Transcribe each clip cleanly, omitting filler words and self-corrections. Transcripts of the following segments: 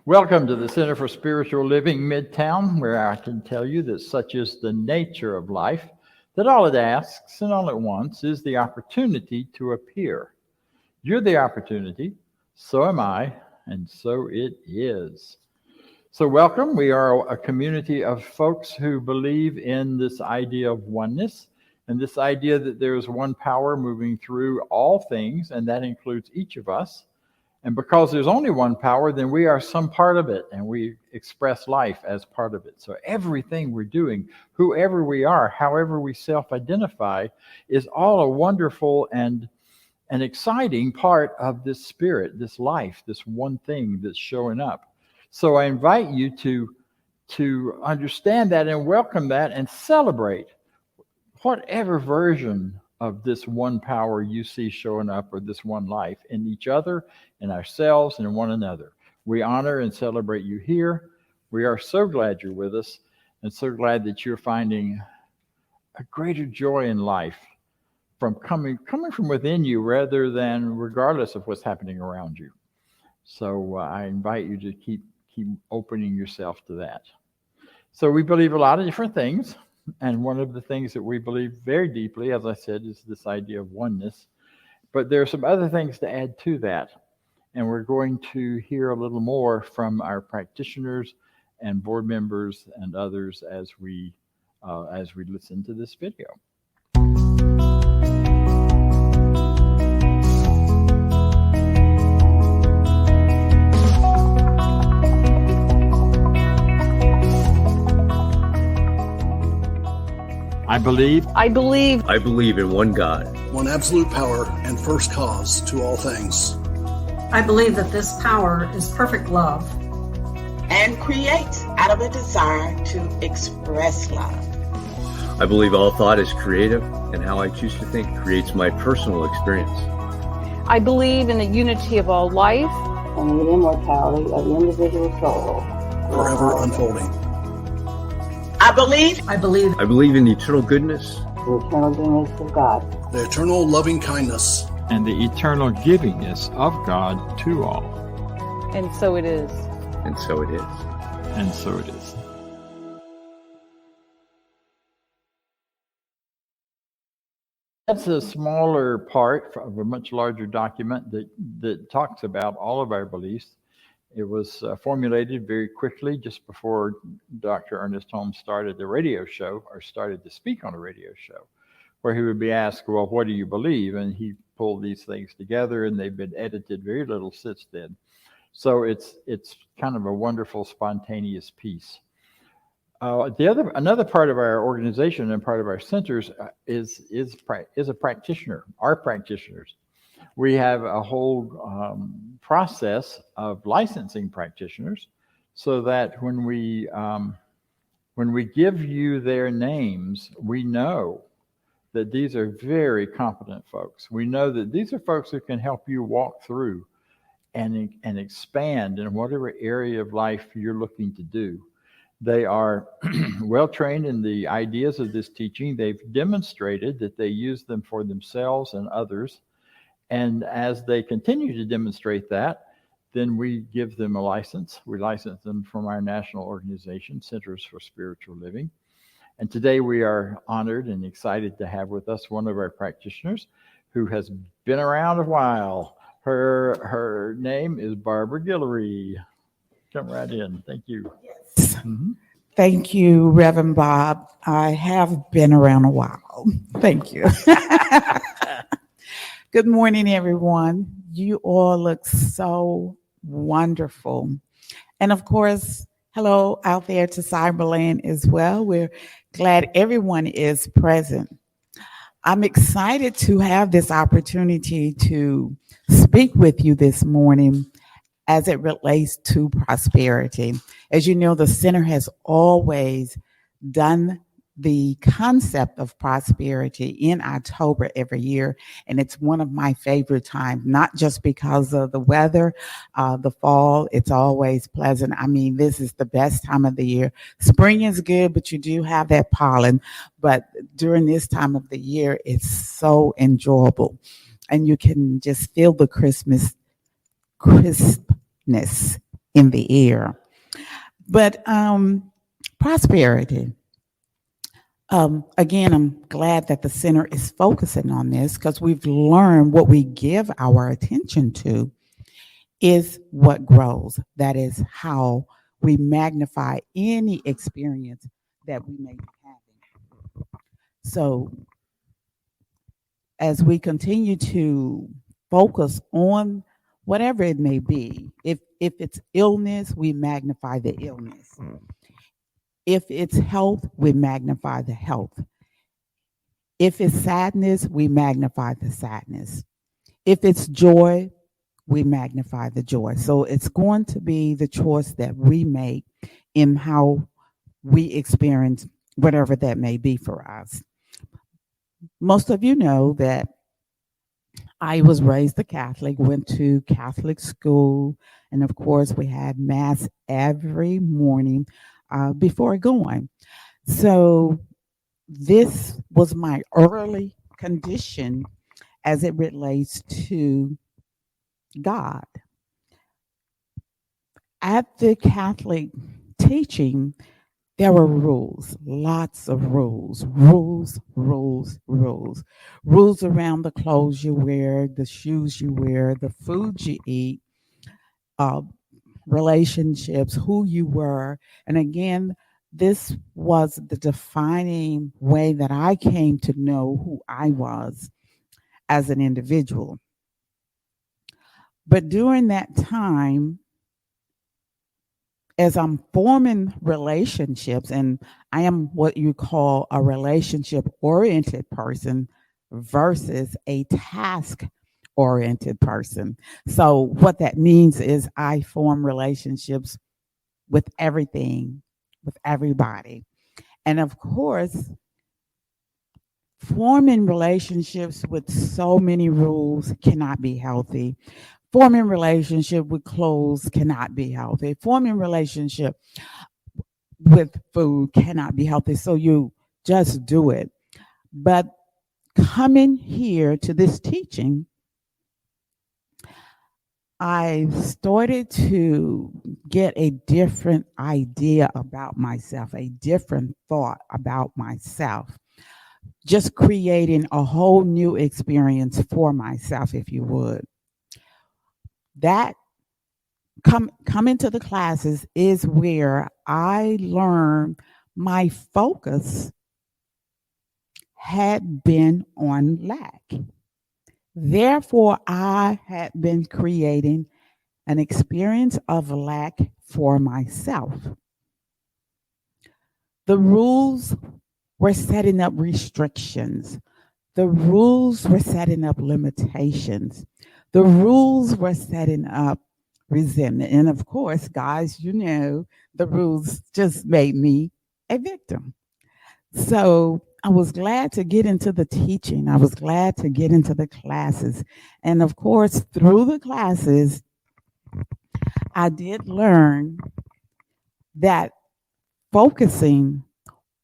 Welcome to the Center for Spiritual Living Midtown, where I can tell you that such is the nature of life, that all it asks and all it wants is the opportunity to appear. You're the opportunity, so am I, and so it is. So welcome. We are a community of folks who believe in this idea of oneness and this idea that there is one power moving through all things, and that includes each of us. And because there's only one power, then we are some part of it, and we express life as part of it. So everything we're doing, whoever we are, however we self-identify, is all a wonderful and an exciting part of this spirit, this life, this one thing that's showing up. So I invite you to understand that and welcome that and celebrate whatever version of this one power you see showing up, or this one life in each other, in ourselves, and in one another. We honor and celebrate you here. We are so glad you're with us, and so glad that you're finding a greater joy in life from coming from within you, rather than regardless of what's happening around you. So I invite you to keep opening yourself to that. So we believe a lot of different things. And one of the things that we believe very deeply, as I said, is this idea of oneness. But there are some other things to add to that. And we're going to hear a little more from our practitioners and board members and others as we listen to this video. I believe in one God, one absolute power and first cause to all things. I believe that this power is perfect love and creates out of a desire to express love. I believe all thought is creative, and how I choose to think creates my personal experience. I believe in the unity of all life and the immortality of the individual soul, forever unfolding. I believe in the eternal goodness, the eternal goodness of God, the eternal loving kindness, and the eternal givingness of God to all. And so it is. And so it is. And so it is. That's a smaller part of a much larger document that talks about all of our beliefs. It was formulated very quickly just before Dr. Ernest Holmes started the radio show, or started to speak on a radio show, where he would be asked, well, what do you believe? And he pulled these things together, and they've been edited very little since then. So it's kind of a wonderful, spontaneous piece. Another part of our organization and part of our centers is a practitioner, our practitioners. We have a whole process of licensing practitioners, so that when we give you their names, we know that these are very competent folks. We know that these are folks who can help you walk through and expand in whatever area of life you're looking to do. They are well trained in the ideas of this teaching. They've demonstrated that they use them for themselves and others. And as they continue to demonstrate that, then we give them a license. We license them from our national organization, Centers for Spiritual Living. And today we are honored and excited to have with us one of our practitioners who has been around a while. Her name is Barbara Guillory. Come right in. Thank you. Yes. Mm-hmm. Thank you, Rev Bob. I have been around a while. Thank you. Good morning, everyone. You all look so wonderful. And of course, hello out there to Cyberland as well. We're glad everyone is present. I'm excited to have this opportunity to speak with you this morning as it relates to prosperity. As you know, the center has always done the concept of prosperity in October every year, and it's one of my favorite times, not just because of the weather, the fall, it's always pleasant. I mean, this is the best time of the year. Spring is good, but you do have that pollen, but during this time of the year, it's so enjoyable, and you can just feel the crispness in the air. But prosperity. Again, I'm glad that the center is focusing on this because we've learned what we give our attention to is what grows. That is how we magnify any experience that we may be having. So as we continue to focus on whatever it may be, if it's illness, we magnify the illness. If it's health, we magnify the health. If it's sadness, we magnify the sadness. If it's joy, we magnify the joy. So it's going to be the choice that we make in how we experience whatever that may be for us. Most of you know that I was raised a Catholic, went to Catholic school, and of course we had Mass every morning before going. So this was my early condition as it relates to God. At the Catholic teaching, there were rules, lots of rules, rules around the clothes you wear, the shoes you wear, the food you eat, relationships, who you were. And again, this was the defining way that I came to know who I was as an individual. But during that time, as I'm forming relationships, and I am what you call a relationship-oriented person versus a task-oriented person. So what that means is I form relationships with everything, with everybody. And of course, forming relationships with so many rules cannot be healthy. Forming relationship with clothes cannot be healthy. Forming relationship with food cannot be healthy. So you just do it. But coming here to this teaching, I started to get a different idea about myself, a different thought about myself, just creating a whole new experience for myself, if you would. That coming to the classes is where I learned my focus had been on lack. Therefore, I had been creating an experience of lack for myself. The rules were setting up restrictions. The rules were setting up limitations. The rules were setting up resentment. And of course, guys, you know, the rules just made me a victim. So I was glad to get into the teaching. I was glad to get into the classes. And of course, through the classes, I did learn that focusing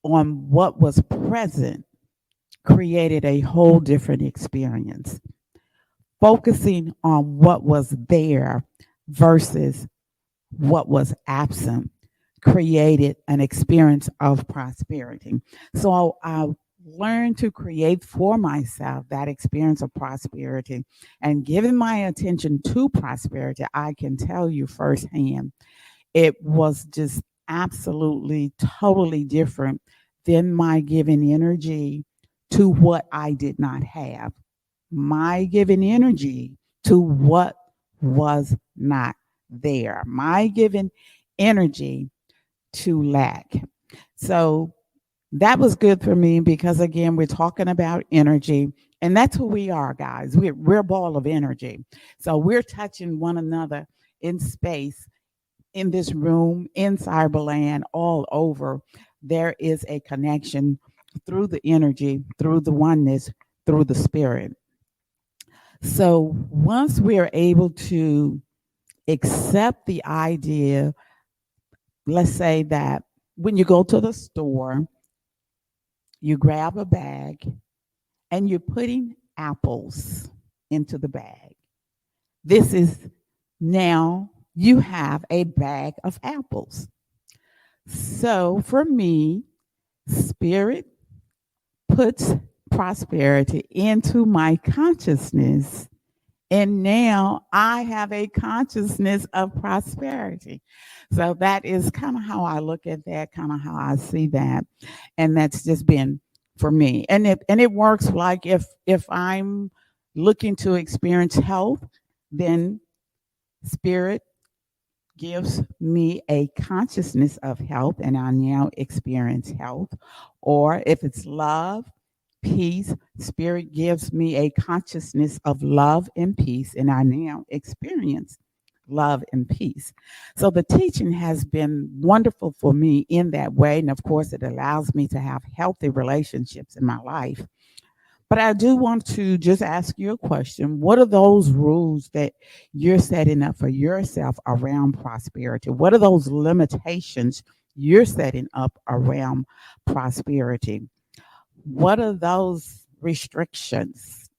on what was present created a whole different experience. Focusing on what was there versus what was absent created an experience of prosperity. So I learned to create for myself that experience of prosperity, and giving my attention to prosperity, I can tell you firsthand, it was just absolutely totally different than my giving energy to what I did not have. My giving energy to what was not there. My giving energy to lack. So that was good for me because, again, we're talking about energy, and that's who we are, guys. We're a ball of energy. So we're touching one another in space, in this room, in cyberland, all over. There is a connection through the energy, through the oneness, through the spirit. So once we are able to accept the idea, let's say that when you go to the store, you grab a bag and you're putting apples into the bag. This is now you have a bag of apples. So for me, Spirit puts prosperity into my consciousness. And now I have a consciousness of prosperity. So that is kind of how I look at that, kind of how I see that. And that's just been for me. And it works like if I'm looking to experience health, then Spirit gives me a consciousness of health and I now experience health. Or if it's love, peace, Spirit gives me a consciousness of love and peace and I now experience love and peace. So the teaching has been wonderful for me in that way. And of course, it allows me to have healthy relationships in my life. But I do want to just ask you a question. What are those rules that you're setting up for yourself around prosperity? What are those limitations you're setting up around prosperity? What are those restrictions?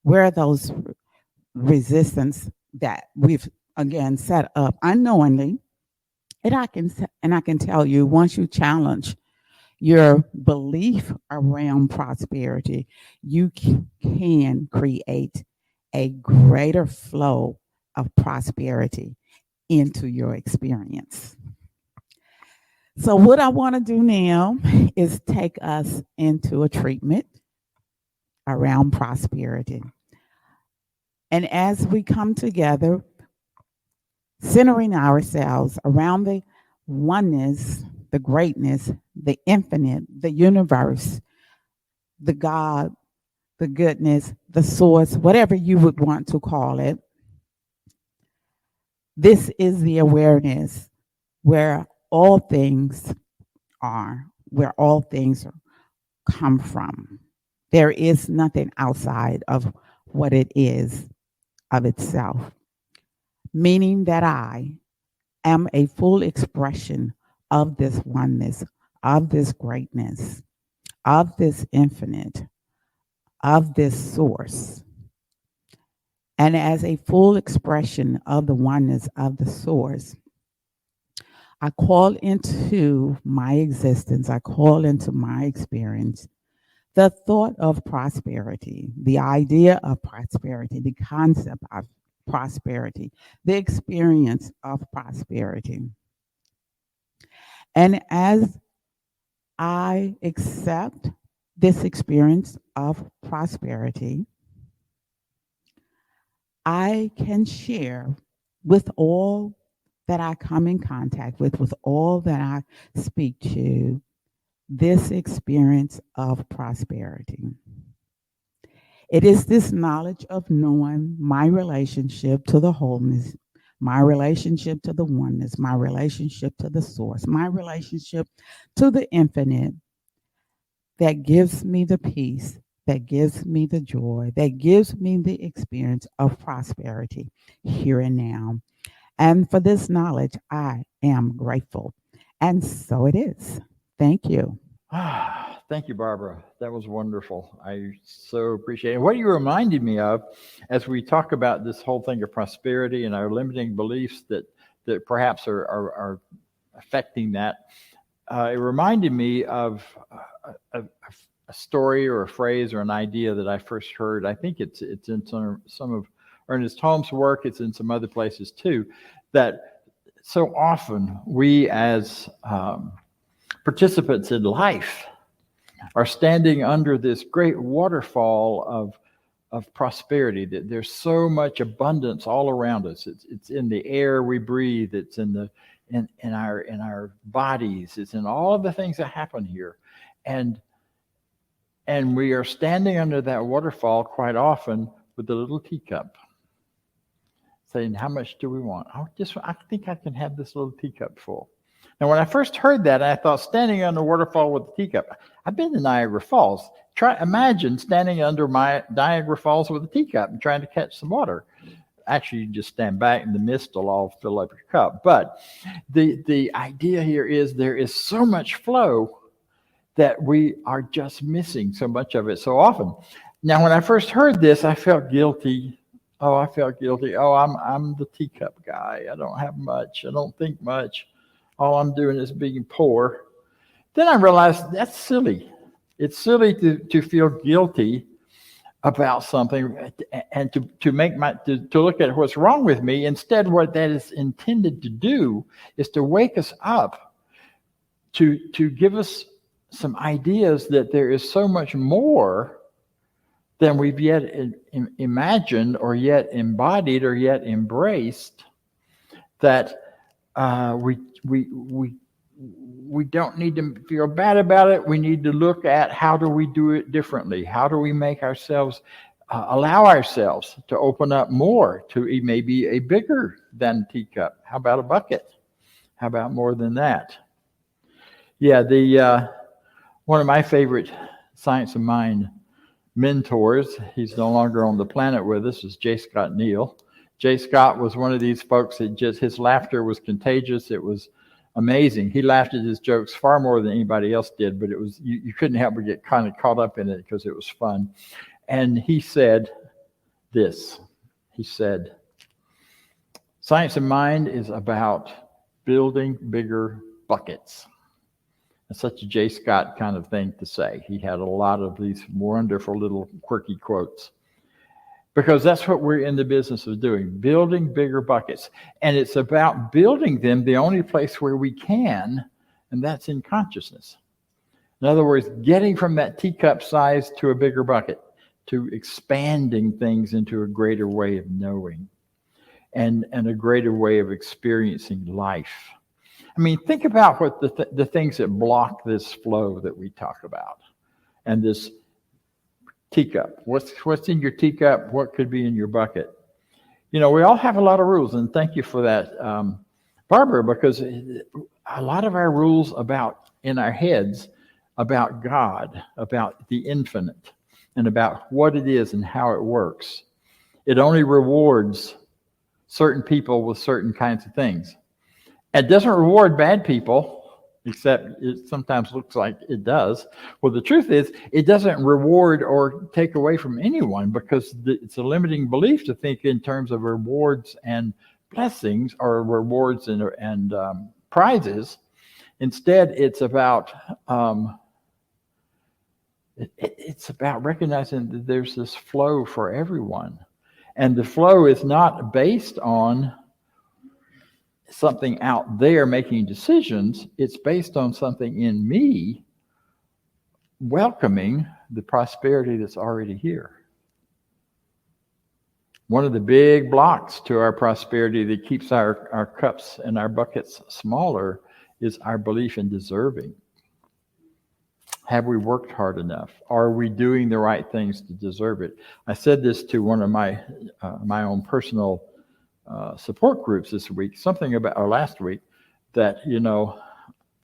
Where are those resistance that we've again set up unknowingly? And I can tell you, once you challenge your belief around prosperity, you can create a greater flow of prosperity into your experience. So what I want to do now is take us into a treatment around prosperity. And as we come together, centering ourselves around the oneness, the greatness, the infinite, the universe, the God, the goodness, the source, whatever you would want to call it. This is the awareness where all things are, where all things come from. There is nothing outside of what it is of itself, meaning that I am a full expression of this oneness, of this greatness, of this infinite, of this source. And as a full expression of the oneness of the source, I call into my existence, I call into my experience the thought of prosperity, the idea of prosperity, the concept of prosperity, the experience of prosperity. And as I accept this experience of prosperity, I can share with all that I come in contact with all that I speak to, this experience of prosperity. It is this knowledge of knowing my relationship to the wholeness, my relationship to the oneness, my relationship to the source, my relationship to the infinite that gives me the peace, that gives me the joy, that gives me the experience of prosperity here and now. And for this knowledge, I am grateful. And so it is. Thank you. Thank you, Barbara. That was wonderful. I so appreciate it. What you reminded me of as we talk about this whole thing of prosperity and our limiting beliefs that perhaps are affecting that, it reminded me of a story or a phrase or an idea that I first heard. I think it's in some of Ernest Holmes' work. It's in some other places too, that so often we as participants in life are standing under this great waterfall of prosperity. That there's so much abundance all around us. It's in the air we breathe. It's in our bodies. It's in all of the things that happen here, and we are standing under that waterfall quite often with a little teacup, saying, "How much do we want? I think I can have this little teacup full." Now, when I first heard that, I thought, standing under a waterfall with a teacup. I've been to Niagara Falls. Imagine standing under my Niagara Falls with a teacup and trying to catch some water. Actually, you just stand back and the mist will all fill up your cup. But the idea here is there is so much flow that we are just missing so much of it so often. Now, when I first heard this, I felt guilty Oh, I felt guilty. Oh, I'm the teacup guy. I don't have much. I don't think much. All I'm doing is being poor. Then I realized that's silly. It's silly to feel guilty about something and to look at what's wrong with me. Instead, what that is intended to do is to wake us up, to give us some ideas that there is so much more than we've yet imagined or yet embodied or yet embraced, that we don't need to feel bad about it. We need to look at how do we do it differently? How do we make ourselves, allow ourselves to open up more to maybe a bigger than teacup? How about a bucket? How about more than that? Yeah, one of my favorite Science of Mind mentors, he's no longer on the planet with us, is J. Scott Neal. J. Scott was one of these folks that his laughter was contagious. It was amazing. He laughed at his jokes far more than anybody else did, but it was you couldn't help but get kind of caught up in it because it was fun. And he said this. He said, Science of Mind is about building bigger buckets. It's such a J. Scott kind of thing to say. He had a lot of these wonderful little quirky quotes. Because that's what we're in the business of doing, building bigger buckets. And it's about building them the only place where we can, and that's in consciousness. In other words, getting from that teacup size to a bigger bucket, to expanding things into a greater way of knowing and a greater way of experiencing life. I mean, think about what the things that block this flow that we talk about. And this teacup. What's in your teacup? What could be in your bucket? We all have a lot of rules, and thank you for that, Barbara, because a lot of our rules in our heads about God, about the infinite, and about what it is and how it works. It only rewards certain people with certain kinds of things. It doesn't reward bad people, except it sometimes looks like it does. Well, the truth is, it doesn't reward or take away from anyone, because it's a limiting belief to think in terms of rewards and blessings, or rewards and prizes. Instead, it's about recognizing that there's this flow for everyone, and the flow is not based on something out there making decisions. It's based on something in me welcoming the prosperity that's already here. One of the big blocks to our prosperity that keeps our cups and our buckets smaller is our belief in deserving. Have we worked hard enough? Are we doing the right things to deserve it? I said this to one of my own personal support groups this week, last week, that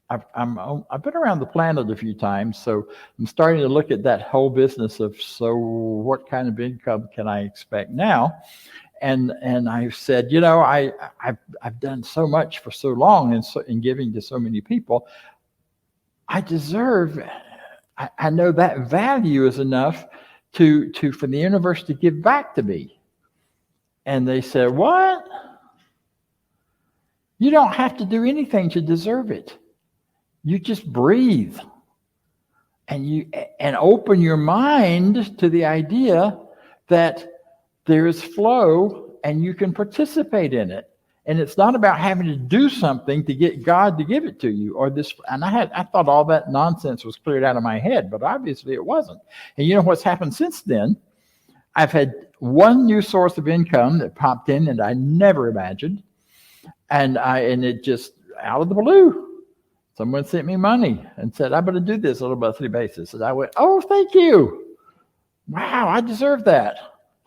I've been around the planet a few times, so I'm starting to look at that whole business of, so what kind of income can I expect now? And I've said, I've done so much for so long in giving to so many people. I deserve. I know that value is enough for the universe to give back to me. And they said, what? You don't have to do anything to deserve it. You just breathe and open your mind to the idea that there is flow and you can participate in it. And it's not about having to do something to get God to give it to you, or this. And I thought all that nonsense was cleared out of my head, but obviously it wasn't. And you know what's happened since then? I've had one new source of income that popped in that I never imagined. And it just, out of the blue, someone sent me money and said, I'm going to do this on a monthly basis. And I went, oh, thank you. Wow, I deserve that.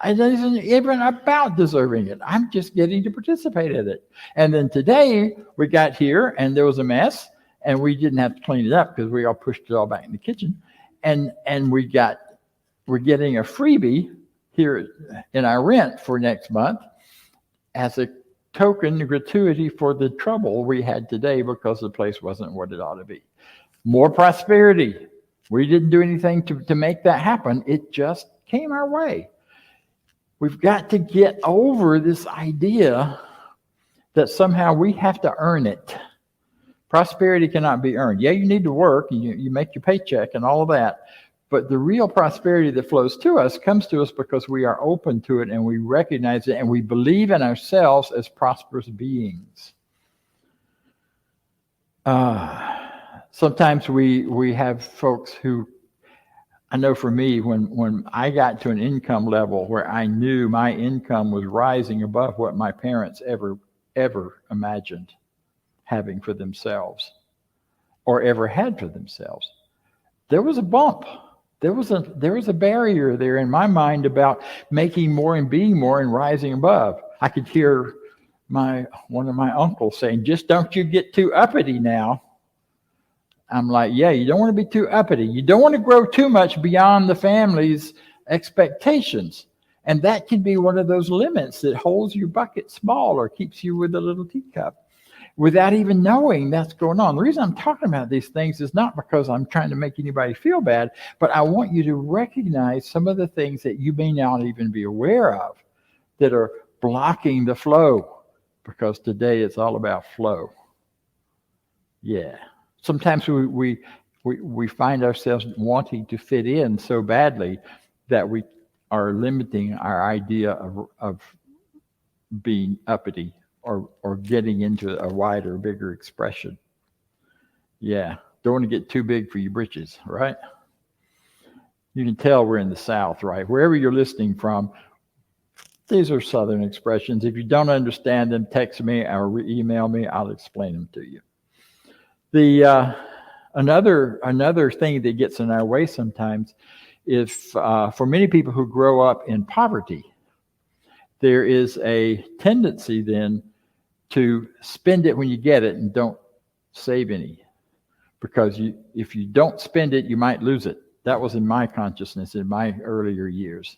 I wasn't even about deserving it. I'm just getting to participate in it. And then today we got here and there was a mess, and we didn't have to clean it up because we all pushed it all back in the kitchen. And we're getting a freebie here in our rent for next month as a token gratuity for the trouble we had today because the place wasn't what it ought to be. More prosperity. We didn't do anything to make that happen. It just came our way. we've got to get over this idea that somehow we have to earn it. Prosperity cannot be earned. Yeah, you need to work, and you make your paycheck and all of that. But the real prosperity that flows to us comes to us because we are open to it and we recognize it and we believe in ourselves as prosperous beings. Sometimes we have folks who, I know for me, when I got to an income level where I knew my income was rising above what my parents ever imagined having for themselves or ever had for themselves, there was a bump. There was a barrier there in my mind about making more and being more and rising above. I could hear one of my uncles saying, "Just don't you get too uppity now." I'm like, yeah, you don't want to be too uppity. You don't want to grow too much beyond the family's expectations. And that can be one of those limits that holds your bucket small or keeps you with a little teacup without even knowing that's going on. The reason I'm talking about these things is not because I'm trying to make anybody feel bad, but I want you to recognize some of the things that you may not even be aware of that are blocking the flow, because today it's all about flow. Yeah. Sometimes we find ourselves wanting to fit in so badly that we are limiting our idea of being uppity or getting into a wider, bigger expression. Yeah, don't want to get too big for your britches, right? You can tell we're in the South, right? Wherever you're listening from, these are Southern expressions. If you don't understand them, text me or email me. I'll explain them to you. Another thing that gets in our way sometimes is for many people who grow up in poverty, there is a tendency then to spend it when you get it and don't save any, because if you don't spend it, you might lose it. That was in my consciousness in my earlier years.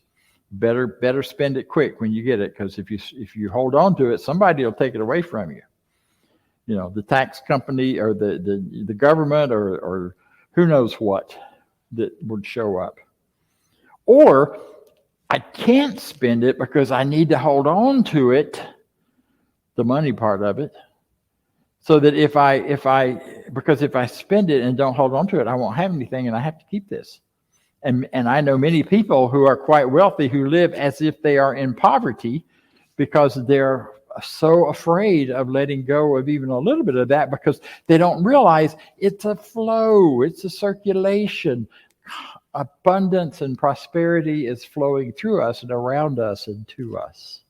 Better spend it quick when you get it, because if you hold on to it, somebody will take it away from you. You know, the tax company or the government or who knows what that would show up. Or I can't spend it because I need to hold on to it, the money part of it, so that if I spend it and don't hold on to it, I won't have anything and I have to keep this. And I know many people who are quite wealthy who live as if they are in poverty because they're so afraid of letting go of even a little bit of that, because they don't realize it's a flow, it's a circulation. Abundance and prosperity is flowing through us and around us and to us.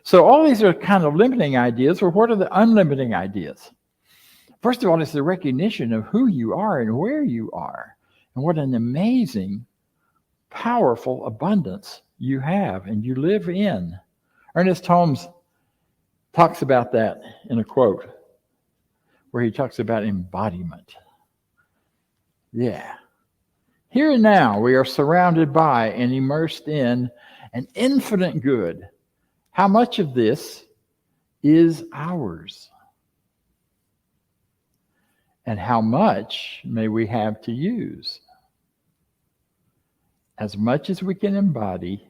So all these are kind of limiting ideas. Or what are the unlimiting ideas? First of all, it's the recognition of who you are and where you are, and what an amazing, powerful abundance you have and you live in. Ernest Holmes talks about that in a quote where he talks about embodiment. Yeah. Here and now, we are surrounded by and immersed in an infinite good. How much of this is ours? And how much may we have to use? As much as we can embody,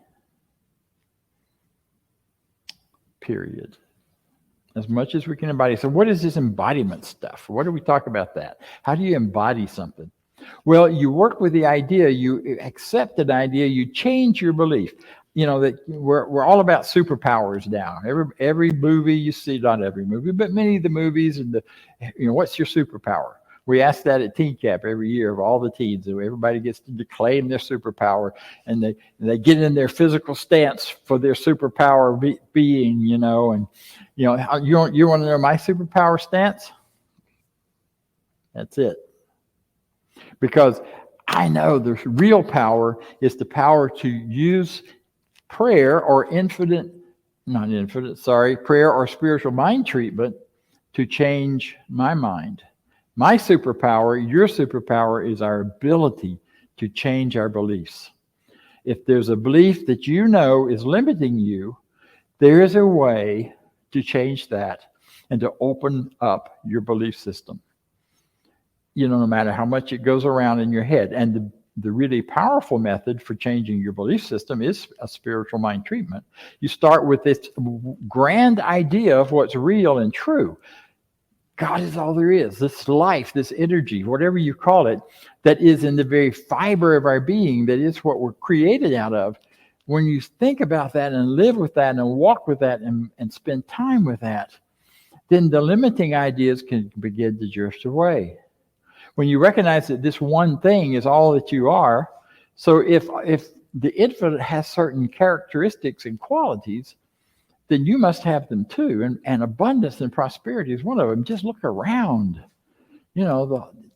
period. As much as we can embody. So what is this embodiment stuff? What do we talk about that? How do you embody something? Well, you work with the idea, you accept an idea, you change your belief. You know, that we're all about superpowers now. Every movie you see, not every movie, but many of the movies and what's your superpower? We ask that at Teen Cap every year of all the teens. Everybody gets to claim their superpower, and they get in their physical stance for their superpower being, you want to know my superpower stance? That's it. Because I know the real power is the power to use prayer or prayer or spiritual mind treatment to change my mind. My superpower, your superpower, is our ability to change our beliefs. If there's a belief that you know is limiting you, there is a way to change that and to open up your belief system. No matter how much it goes around in your head. And the really powerful method for changing your belief system is a spiritual mind treatment. You start with this grand idea of what's real and true. God is all there is. This life, this energy, whatever you call it, that is in the very fiber of our being, that is what we're created out of. When you think about that and live with that and walk with that and spend time with that, then the limiting ideas can begin to drift away. When you recognize that this one thing is all that you are, so if the infinite has certain characteristics and qualities, then you must have them too. And abundance and prosperity is one of them. Just look around.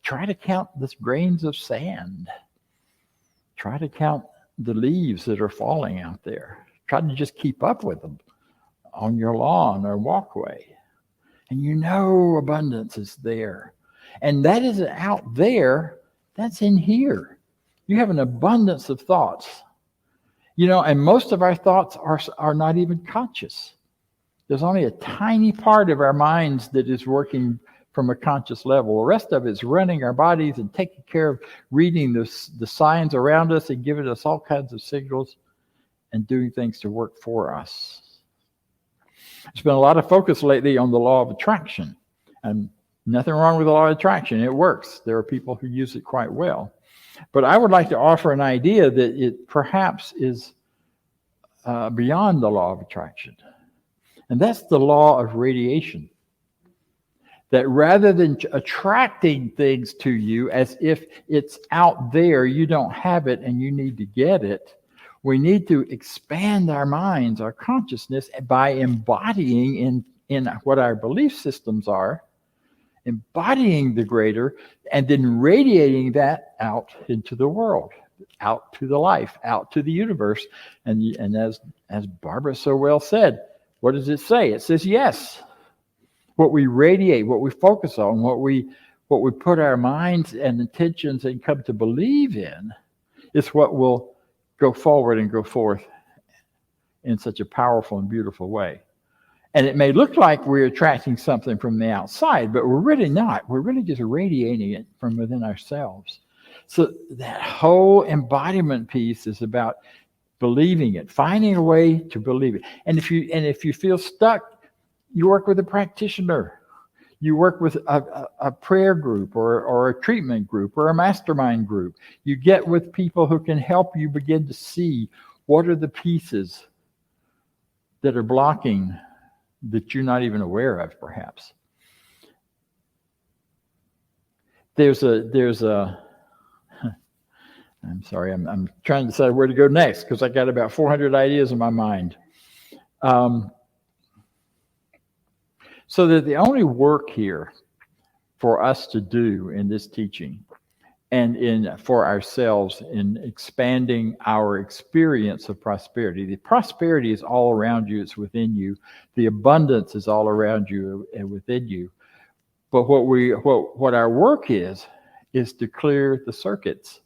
Try to count the grains of sand. Try to count the leaves that are falling out there. Try to just keep up with them on your lawn or walkway. And abundance is there. And that isn't out there, that's in here. You have an abundance of thoughts. And most of our thoughts are not even conscious. There's only a tiny part of our minds that is working from a conscious level. The rest of it's running our bodies and taking care of reading the signs around us and giving us all kinds of signals and doing things to work for us. There's been a lot of focus lately on the law of attraction. And nothing wrong with the law of attraction. It works. There are people who use it quite well. But I would like to offer an idea that it perhaps is beyond the law of attraction. And that's the law of radiation. That rather than attracting things to you as if it's out there, you don't have it and you need to get it, we need to expand our minds, our consciousness, by embodying in what our belief systems are, embodying the greater, and then radiating that out into the world, out to the life, out to the universe. And as Barbara so well said, what does it say? It says yes. What we radiate, what we focus on, what we put our minds and intentions and come to believe in is what will go forward and go forth in such a powerful and beautiful way. And it may look like we're attracting something from the outside, but we're really not. We're really just radiating it from within ourselves. So that whole embodiment piece is about believing it, finding a way to believe it. And if you feel stuck, you work with a practitioner. You work with a prayer group or a treatment group or a mastermind group. You get with people who can help you begin to see what are the pieces that are blocking that you're not even aware of, perhaps. There's a I'm sorry, I'm trying to decide where to go next because I got about 400 ideas in my mind. So that the only work here for us to do in this teaching and for ourselves in expanding our experience of prosperity. The prosperity is all around you, it's within you. The abundance is all around you and within you. But what our work is to clear the circuits,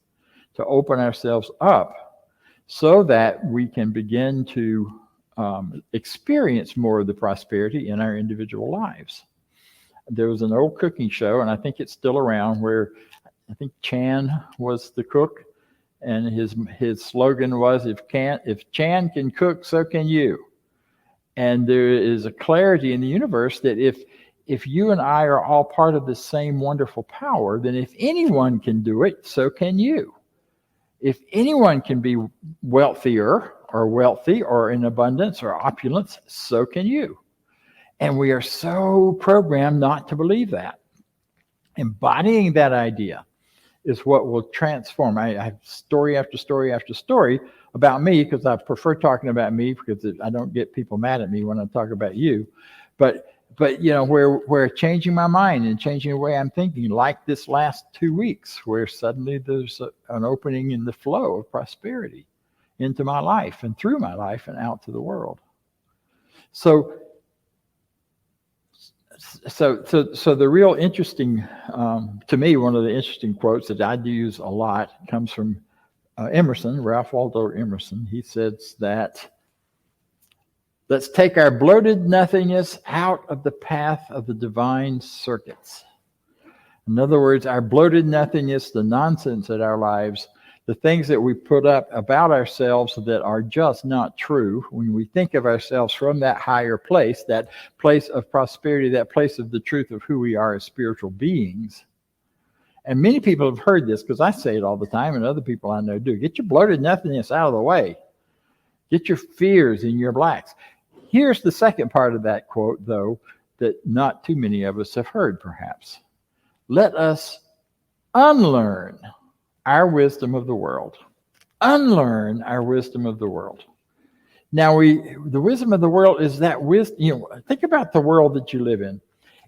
to open ourselves up so that we can begin to experience more of the prosperity in our individual lives. There was an old cooking show, and I think it's still around, where I think Chan was the cook, and his slogan was, if Chan can cook, so can you. And there is a clarity in the universe that if you and I are all part of the same wonderful power, then if anyone can do it, so can you. If anyone can be wealthier or wealthy or in abundance or opulence, so can you. And we are so programmed not to believe that. Embodying that idea is what will transform. I have story after story after story about me, because I prefer talking about me because I don't get people mad at me when I talk about you. But where changing my mind and changing the way I'm thinking, like this last 2 weeks, where suddenly there's an opening in the flow of prosperity into my life and through my life and out to the world. So the real interesting, to me, one of the interesting quotes that I do use a lot comes from Emerson, Ralph Waldo Emerson. He says that, let's take our bloated nothingness out of the path of the divine circuits. In other words, our bloated nothingness, the nonsense in our lives, the things that we put up about ourselves that are just not true, when we think of ourselves from that higher place, that place of prosperity, that place of the truth of who we are as spiritual beings. And many people have heard this because I say it all the time, and other people I know do. Get your blurted nothingness out of the way. Get your fears and your blacks. Here's the second part of that quote, though, that not too many of us have heard, perhaps. Let us unlearn our wisdom of the world. Unlearn our wisdom of the world. Now, the wisdom of the world is that wisdom. Think about the world that you live in.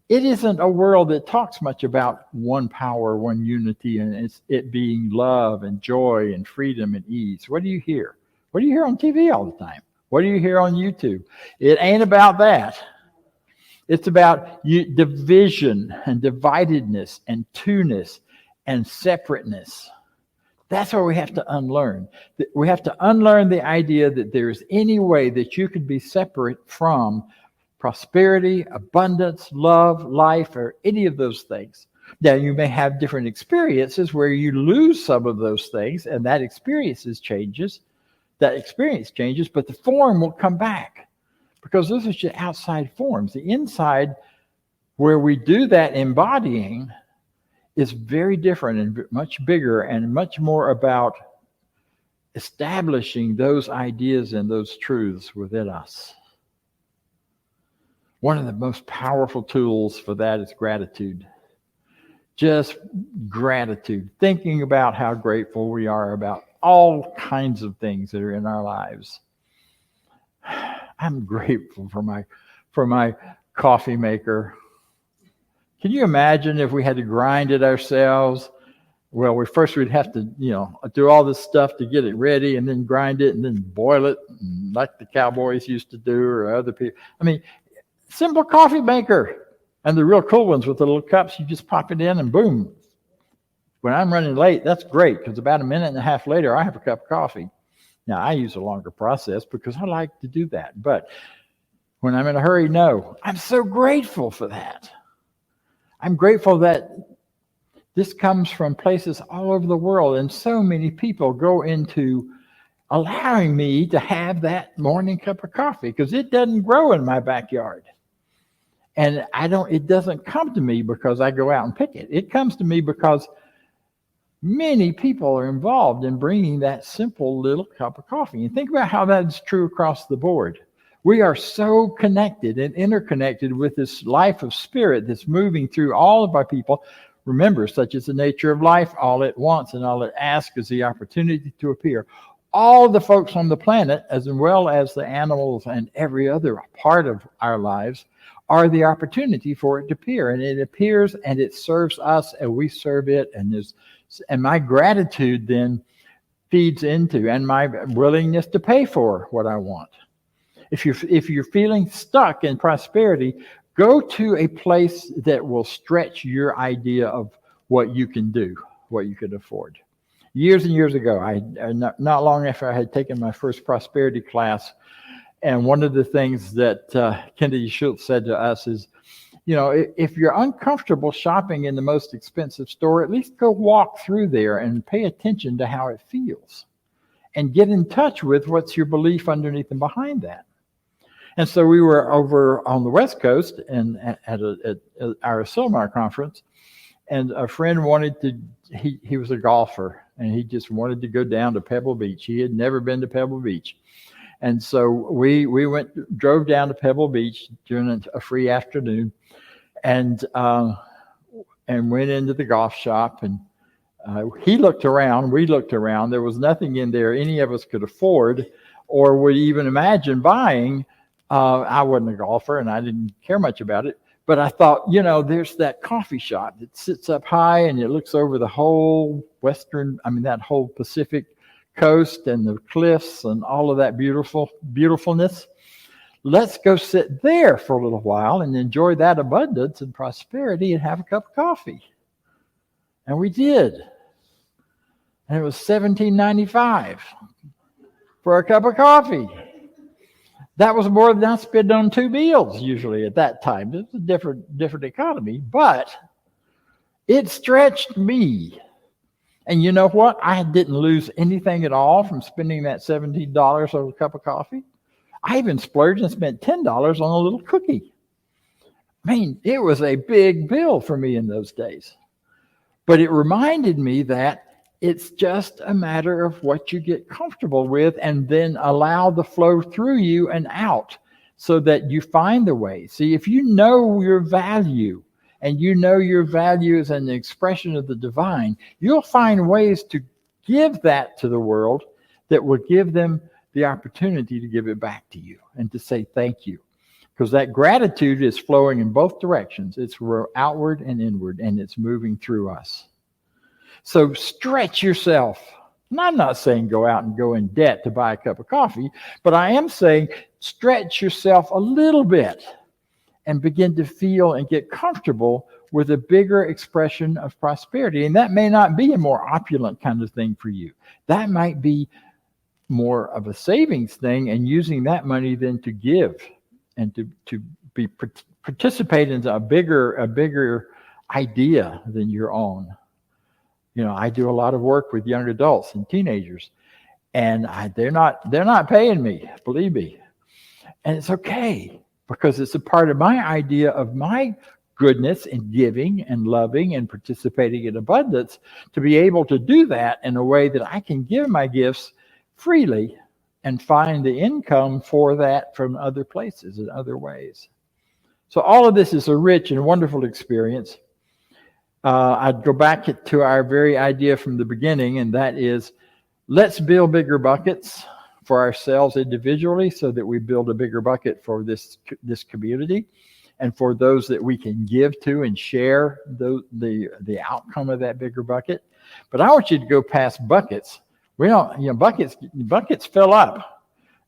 It isn't a world that talks much about one power, one unity, and it being love and joy and freedom and ease. What do you hear? What do you hear on TV all the time? What do you hear on YouTube? It ain't about that. It's about division and dividedness and two-ness and separateness. That's what we have to unlearn. We have to unlearn the idea that there's any way that you could be separate from prosperity, abundance, love, life, or any of those things. Now, you may have different experiences where you lose some of those things, and that experience changes, but the form will come back, because those are just outside forms. The inside, where we do that embodying, is very different and much bigger and much more about establishing those ideas and those truths within us. One of the most powerful tools for that is gratitude. Just gratitude. Thinking about how grateful we are about all kinds of things that are in our lives. I'm grateful for my coffee maker. Can you imagine if we had to grind it ourselves? Well, we'd have to, do all this stuff to get it ready and then grind it and then boil it like the cowboys used to do, or other people. I mean, simple coffee maker. And the real cool ones with the little cups, you just pop it in and boom. When I'm running late, that's great, because about a minute and a half later, I have a cup of coffee. Now, I use a longer process because I like to do that. But when I'm in a hurry, no. I'm so grateful for that. I'm grateful that this comes from places all over the world, and so many people go into allowing me to have that morning cup of coffee, because it doesn't grow in my backyard. And it doesn't come to me because I go out and pick it. It comes to me because many people are involved in bringing that simple little cup of coffee. And think about how that's true across the board. We are so connected and interconnected with this life of spirit that's moving through all of our people. Remember, such is the nature of life. All it wants and all it asks is the opportunity to appear. All the folks on the planet, as well as the animals and every other part of our lives, are the opportunity for it to appear. And it appears and it serves us and we serve it. And my gratitude then feeds into, and my willingness to pay for what I want. If you're feeling stuck in prosperity, go to a place that will stretch your idea of what you can do, what you can afford. Years and years ago, not long after I had taken my first prosperity class, and one of the things that Kennedy Schultz said to us is, if you're uncomfortable shopping in the most expensive store, at least go walk through there and pay attention to how it feels, and get in touch with what's your belief underneath and behind that. And so we were over on the West Coast and at our Silmar conference, and a friend he was a golfer, and he just wanted to go down to Pebble Beach. He had never been to Pebble Beach. And so we drove down to Pebble Beach during a free afternoon, and went into the golf shop, and he looked around, we looked around. There was nothing in there any of us could afford or would even imagine buying. I wasn't a golfer and I didn't care much about it, but I thought, there's that coffee shop that sits up high and it looks over the whole that whole Pacific coast and the cliffs and all of that beautifulness. Let's go sit there for a little while and enjoy that abundance and prosperity and have a cup of coffee. And we did. And it was $17.95 for a cup of coffee. That was more than I spent on 2 meals usually at that time. It's a different economy, but it stretched me. And you know what? I didn't lose anything at all from spending that $17 on a cup of coffee. I even splurged and spent $10 on a little cookie. I mean, it was a big bill for me in those days. But it reminded me that it's just a matter of what you get comfortable with and then allow the flow through you and out so that you find the way. See, if you know your value and you know your value is an expression of the divine, you'll find ways to give that to the world that will give them the opportunity to give it back to you and to say thank you. Because that gratitude is flowing in both directions. It's outward and inward, and it's moving through us. So stretch yourself. And I'm not saying go out and go in debt to buy a cup of coffee, but I am saying stretch yourself a little bit and begin to feel and get comfortable with a bigger expression of prosperity. And that may not be a more opulent kind of thing for you. That might be more of a savings thing and using that money then to give and to be participate in a bigger idea than your own. You know, I do a lot of work with young adults and teenagers, and they're not paying me, believe me. And it's okay, because it's a part of my idea of my goodness and giving and loving and participating in abundance to be able to do that in a way that I can give my gifts freely and find the income for that from other places and other ways. So all of this is a rich and wonderful experience. I'd go back to our very idea from the beginning, and that is, let's build bigger buckets for ourselves individually so that we build a bigger bucket for this community and for those that we can give to and share the outcome of that bigger bucket. But I want you to go past buckets. We don't, buckets fill up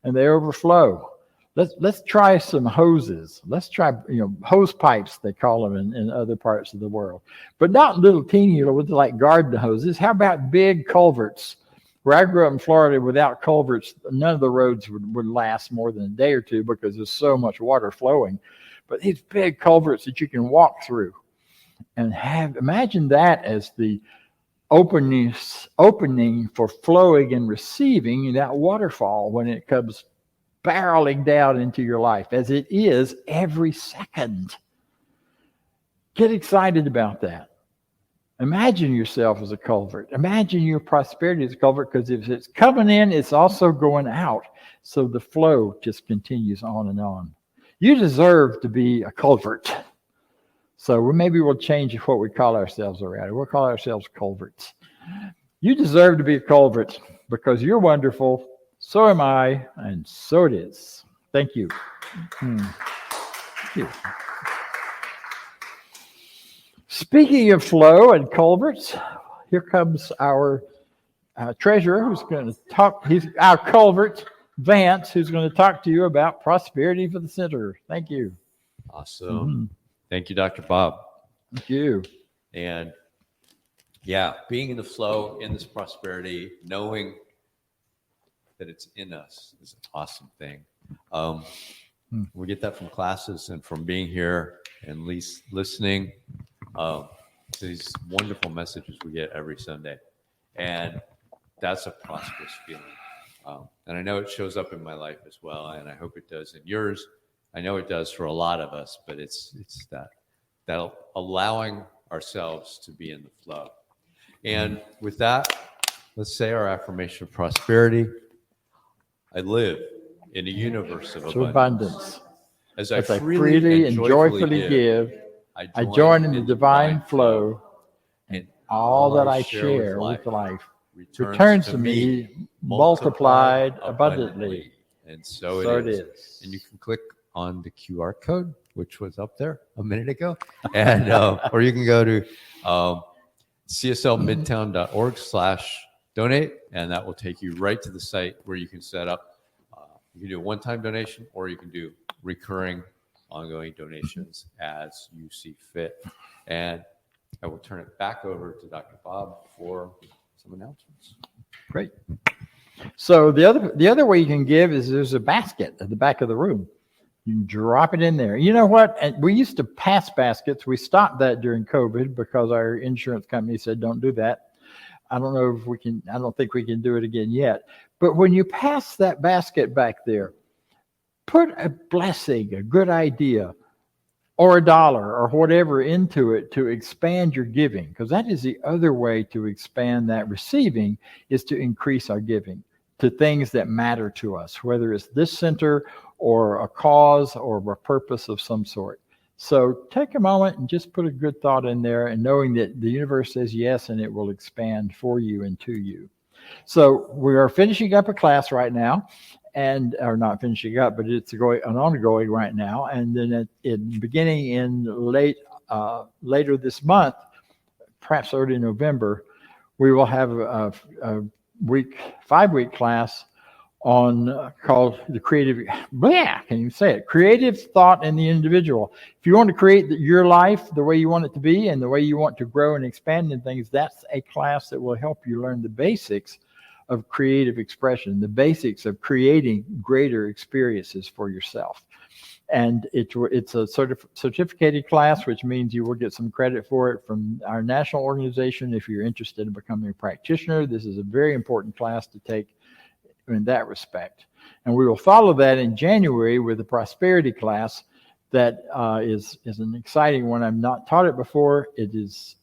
and they overflow. Let's try some hoses. Let's try, hose pipes, they call them in other parts of the world. But not little teeny, like garden hoses. How about big culverts? Where I grew up in Florida, without culverts, none of the roads would last more than a day or two because there's so much water flowing. But these big culverts that you can walk through and imagine that as the opening for flowing and receiving that waterfall when it comes barreling down into your life, as it is every second. Get excited about that. Imagine yourself as a culvert. Imagine your prosperity as a culvert, because if it's coming in, it's also going out. So the flow just continues on and on. You deserve to be a culvert. So maybe we'll change what we call ourselves around it. We'll call ourselves culverts. You deserve to be a culvert because you're wonderful. So am I, and so it is. Thank you. Thank you. Speaking of flow and culverts, here comes our treasurer who's going to talk. He's our culvert, Vance, who's going to talk to you about prosperity for the center. Thank you. Awesome. Thank you, Dr. Bob. Thank you. And yeah, being in the flow, in this prosperity, knowing that it's in us is an awesome thing. We get that from classes and from being here and listening to these wonderful messages we get every Sunday. And that's a prosperous feeling. And I know it shows up in my life as well, and I hope it does in yours. I know it does for a lot of us, but it's that allowing ourselves to be in the flow. And with that, let's say our affirmation of prosperity. I live in a universe of abundance. As I freely and joyfully give, I join in the divine flow, and all that I share with life returns to me multiplied abundantly. And so it is. And you can click on the QR code, which was up there a minute ago, and or you can go to cslmidtown.org/donate, and that will take you right to the site where you can set up. You can do a one-time donation, or you can do recurring, ongoing donations as you see fit. And I will turn it back over to Dr. Bob for some announcements. Great. So the other way you can give is there's a basket at the back of the room. You can drop it in there. You know what? We used to pass baskets. We stopped that during COVID because our insurance company said don't do that. I don't know if we can, I don't think we can do it again yet. But when you pass that basket back there, put a blessing, a good idea, or $1 or whatever into it to expand your giving, because that is the other way to expand that receiving, is to increase our giving to things that matter to us, whether it's this center or a cause or a purpose of some sort. So take a moment and just put a good thought in there, and knowing that the universe says yes, and it will expand for you and to you. So we are finishing up a class right now, and or not finishing up, but it's ongoing right now. And then beginning in later this month, perhaps early November, we will have a 5-week class on called the creative thought in the individual. If you want to create your life the way you want it to be and the way you want to grow and expand in things, that's a class that will help you learn the basics of creative expression, the basics of creating greater experiences for yourself. And it's a certificated class, which means you will get some credit for it from our national organization if you're interested in becoming a practitioner. This is a very important class to take in that respect. And we will follow that in January with the prosperity class that is an exciting one. I've not taught it before. It's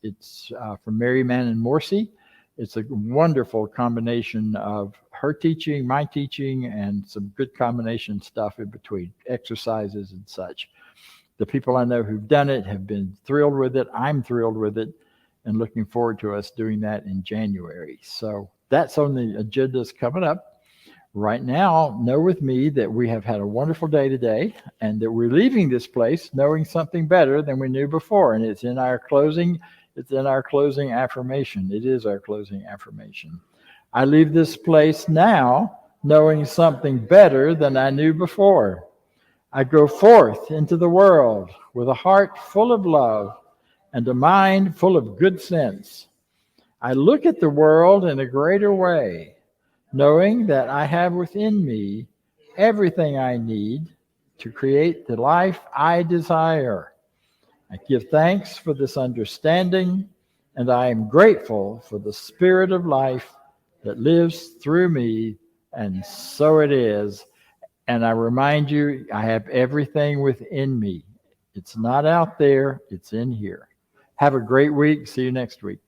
from Mary Mann and Morsi. It's a wonderful combination of her teaching, my teaching, and some good combination stuff in between, exercises and such. The people I know who've done it have been thrilled with it. I'm thrilled with it, and looking forward to us doing that in January. So that's on the agendas coming up. Right now, know with me that we have had a wonderful day today, and that we're leaving this place knowing something better than we knew before. And it's in our closing affirmation. It is our closing affirmation. I leave this place now knowing something better than I knew before. I go forth into the world with a heart full of love and a mind full of good sense. I look at the world in a greater way, knowing that I have within me everything I need to create the life I desire. I give thanks for this understanding, and I am grateful for the spirit of life that lives through me, and so it is. And I remind you, I have everything within me. It's not out there, it's in here. Have a great week. See you next week.